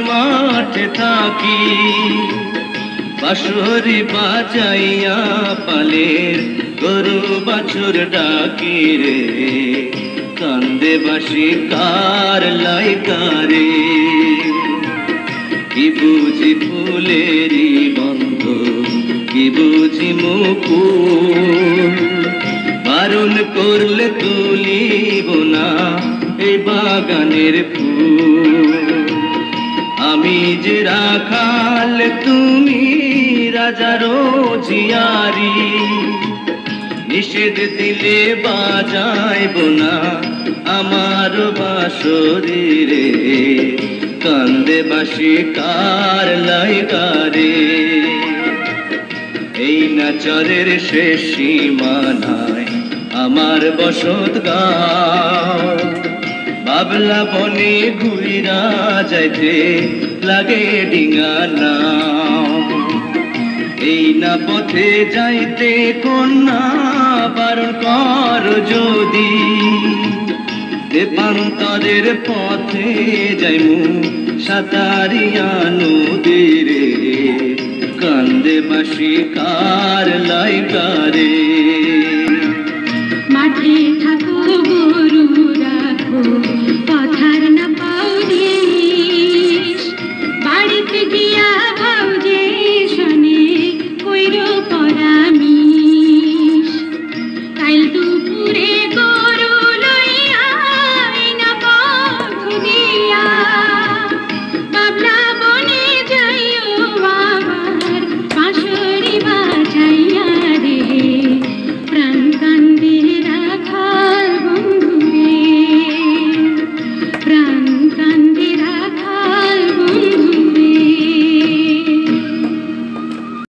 মাঠে থাকি বাঁশরি বাজাইয়া পালের গরু বাছুর ডাকি রে কান্দে বাঁশি কার লাইকারে কি বুঝি ফুলেরই বন্ধ কি বুঝি মুকুল বারণ করলে তুলিব না এই বাগানের ফুল আমি যে রাখাল তুমি রাজারও জিয়ারি নিষেধ দিলে বাজাইব না আমার বাঁশরি রে কান্দে বাঁশি কার লাইকারে এই নাচরের শেষ সীমানায় আমার বসত গাঁও বাবলা বনে ঘুইরা যাইতে লাগে ডিঙা নাও এই না পথে যাইতে কন্যা বারণ কর যদি দেবান্তরের পথে যাইমু সাতারিয়া নদীরে কান্দে বাঁশি কার লাইকারে